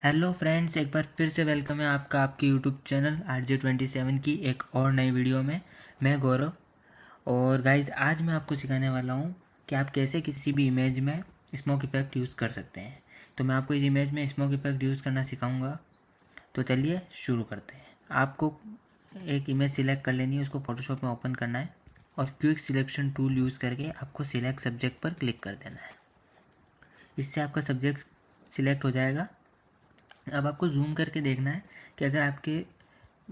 Hello friends, एक बार फिर से वेलकम है आपका आपके यूट्यूब चैनल RJ27 की एक और नई वीडियो में। मैं गौरव। और गाइज, आज मैं आपको सिखाने वाला हूँ कि आप कैसे किसी भी इमेज में स्मोक इफेक्ट यूज़ कर सकते हैं। तो मैं आपको इस इमेज में स्मोक इफेक्ट यूज़ करना सिखाऊंगा। तो चलिए शुरू करते हैं। आपको एक इमेज सिलेक्ट कर लेनी है, उसको फोटोशॉप में ओपन करना है और क्विक सिलेक्शन टूल यूज़ करके आपको सिलेक्ट सब्जेक्ट पर क्लिक कर देना है। इससे आपका सब्जेक्ट सिलेक्ट हो जाएगा। अब आपको जूम करके देखना है कि अगर आपके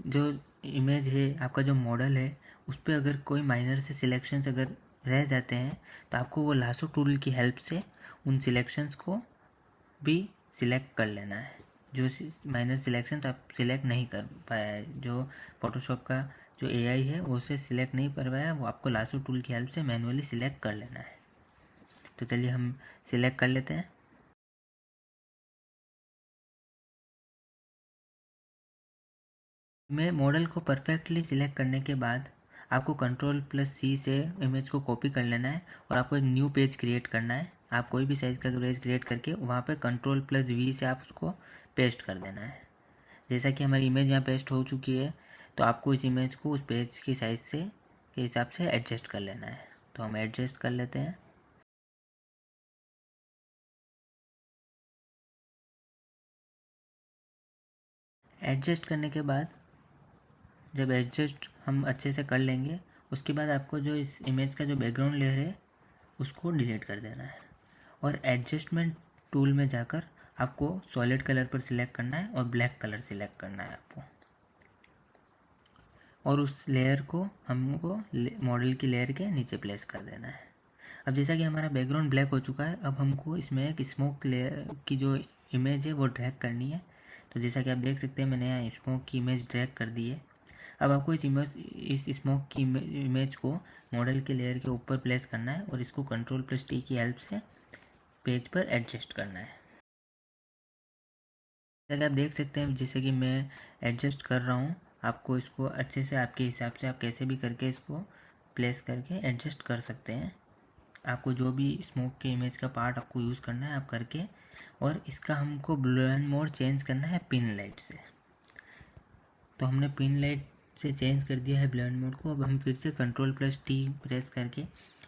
जो इमेज है, आपका जो मॉडल है, उस पर अगर कोई माइनर से सिलेक्शंस अगर रह जाते हैं तो आपको वो लासो टूल की हेल्प से उन सिलेक्शंस को भी सिलेक्ट कर लेना है। जो माइनर सिलेक्शंस आप सिलेक्ट नहीं कर पाया है, जो फोटोशॉप का जो एआई है वो उसे सिलेक्ट नहीं कर पाया, वो आपको लासो टूल की हेल्प से मैनुअली सिलेक्ट कर लेना है। तो चलिए हम सिलेक्ट कर लेते हैं। मैं मॉडल को परफेक्टली सिलेक्ट करने के बाद आपको Ctrl+C से इमेज को कॉपी कर लेना है और आपको एक न्यू पेज क्रिएट करना है। आप कोई भी साइज़ का पेज क्रिएट करके वहाँ पे Ctrl+V से आप उसको पेस्ट कर देना है। जैसा कि हमारी इमेज यहाँ पेस्ट हो चुकी है, तो आपको इस इमेज को उस पेज की साइज़ से के हिसाब से एडजस्ट कर लेना है। तो हम एडजस्ट कर लेते हैं। एडजस्ट करने के बाद जब एडजस्ट हम अच्छे से कर लेंगे, उसके बाद आपको जो इस इमेज का जो बैकग्राउंड लेयर है उसको डिलीट कर देना है और एडजस्टमेंट टूल में जाकर आपको सॉलिड कलर पर सिलेक्ट करना है और ब्लैक कलर सिलेक्ट करना है आपको, और उस लेयर को हमको मॉडल की लेयर के नीचे प्लेस कर देना है। अब जैसा कि हमारा बैकग्राउंड ब्लैक हो चुका है, अब हमको इसमें एक स्मोक लेयर की जो इमेज है वो ड्रैग करनी है। तो जैसा कि आप देख सकते हैं, मैंने यहाँ स्मोक की इमेज ड्रैग कर दी है। अब आपको इस स्मोक की इमेज को मॉडल के लेयर के ऊपर प्लेस करना है और इसको Ctrl+T की हेल्प से पेज पर एडजस्ट करना है। जैसा कि आप देख सकते हैं, जैसे कि मैं एडजस्ट कर रहा हूँ, आपको इसको अच्छे से आपके हिसाब से आप कैसे भी करके इसको प्लेस करके एडजस्ट कर सकते हैं। आपको जो भी स्मोक के इमेज का पार्ट आपको यूज़ करना है आप करके, और इसका हमको ब्लेंड मोड चेंज करना है पिन लाइट से। तो हमने पिन लाइट से चेंज कर दिया है ब्लेंड मोड को। अब हम फिर से Ctrl+T प्रेस करके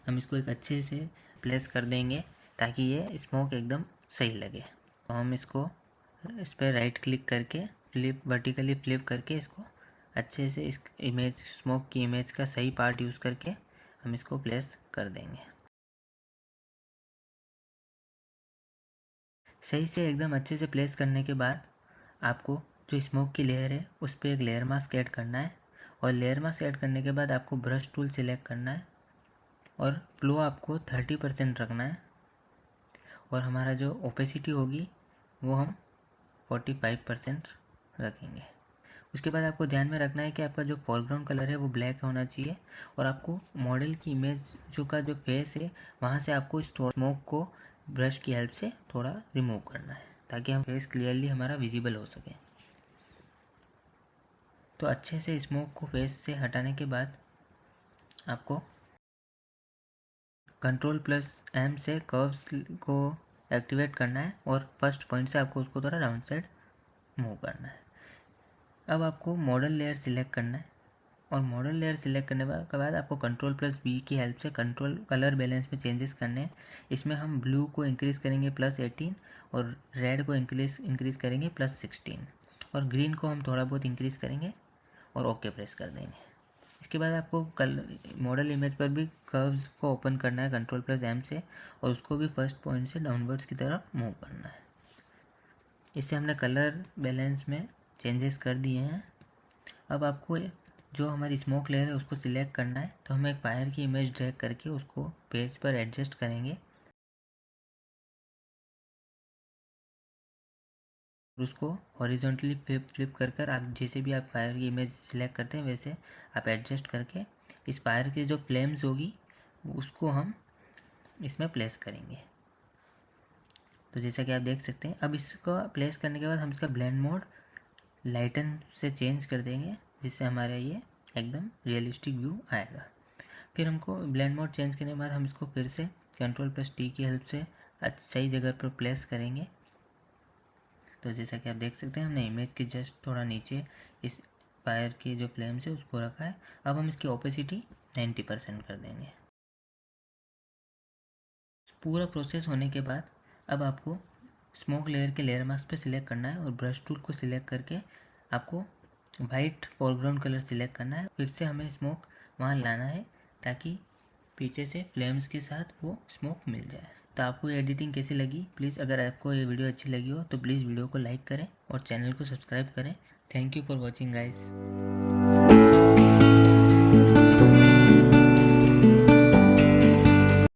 हम इसको एक अच्छे से प्लेस कर देंगे ताकि ये स्मोक एकदम सही लगे। तो हम इसको इस पर राइट क्लिक करके वर्टिकली फ्लिप करके इसको अच्छे से इस इमेज स्मोक की इमेज का सही पार्ट यूज़ करके हम इसको प्लेस कर देंगे। सही से एकदम अच्छे से प्लेस करने के बाद आपको जो स्मोक की लेयर है उस पर एक लेयर मास्क ऐड करना है, और लेयर मास्क ऐड करने के बाद आपको ब्रश टूल सिलेक्ट करना है और फ्लो आपको 30% रखना है, और हमारा जो ओपेसिटी होगी वो हम 45% रखेंगे। उसके बाद आपको ध्यान में रखना है कि आपका जो फोरग्राउंड कलर है वो ब्लैक होना चाहिए, और आपको मॉडल की इमेज जो फेस है वहाँ से आपको स्मोक को ब्रश की हेल्प से थोड़ा रिमूव करना है ताकि हम फेस क्लियरली हमारा विजिबल हो सके। तो अच्छे से स्मोक को फेस से हटाने के बाद आपको Ctrl+M से कर्व्स को एक्टिवेट करना है और फर्स्ट पॉइंट से आपको उसको थोड़ा डाउन साइड मूव करना है। अब आपको मॉडल लेयर सिलेक्ट करना है, और मॉडल लेयर सिलेक्ट करने के बाद आपको Ctrl+B की हेल्प से कंट्रोल कलर बैलेंस में चेंजेस करने हैं। इसमें हम ब्लू को इंक्रीज़ करेंगे +18 और रेड को इंक्रीज़ करेंगे +16, और ग्रीन को हम थोड़ा बहुत इंक्रीज़ करेंगे और ओके प्रेस कर देंगे। इसके बाद आपको मॉडल इमेज पर भी कर्व्स को ओपन करना है Ctrl+M से, और उसको भी फर्स्ट पॉइंट से डाउनवर्ड्स की तरफ मूव करना है। इससे हमने कलर बैलेंस में चेंजेस कर दिए हैं। अब आपको जो हमारी स्मोक लेयर है उसको सिलेक्ट करना है, तो हम एक फायर की इमेज ड्रैग करके उसको पेज पर एडजस्ट करेंगे, उसको हॉरिजॉन्टली फ्लिप कर कर आप जैसे भी आप फायर की इमेज सिलेक्ट करते हैं वैसे आप एडजस्ट करके इस फायर की जो फ्लेम्स होगी उसको हम इसमें प्लेस करेंगे। तो जैसा कि आप देख सकते हैं, अब इसको प्लेस करने के बाद हम इसका ब्लेंड मोड लाइटन से चेंज कर देंगे, जिससे हमारा ये एकदम रियलिस्टिक व्यू आएगा। फिर हमको ब्लेंड मोड चेंज करने के बाद हम इसको फिर से Ctrl+T की हेल्प से सही जगह पर प्लेस करेंगे, तो जैसा कि आप देख सकते हैं हमने इमेज के जस्ट थोड़ा नीचे इस फायर की जो फ्लेम्स है उसको रखा है। अब हम इसकी ओपेसिटी 90% कर देंगे। पूरा प्रोसेस होने के बाद अब आपको स्मोक लेयर के लेयर मास्क पे सिलेक्ट करना है और ब्रश टूल को सिलेक्ट करके आपको वाइट फोरग्राउंड कलर सिलेक्ट करना है। फिर से हमें स्मोक वहाँ लाना है ताकि पीछे से फ्लेम्स के साथ वो स्मोक मिल जाए। तो आपको ये एडिटिंग कैसी लगी? प्लीज़ अगर आपको ये वीडियो अच्छी लगी हो तो प्लीज़ वीडियो को लाइक करें और चैनल को सब्सक्राइब करें। Thank you for watching guys.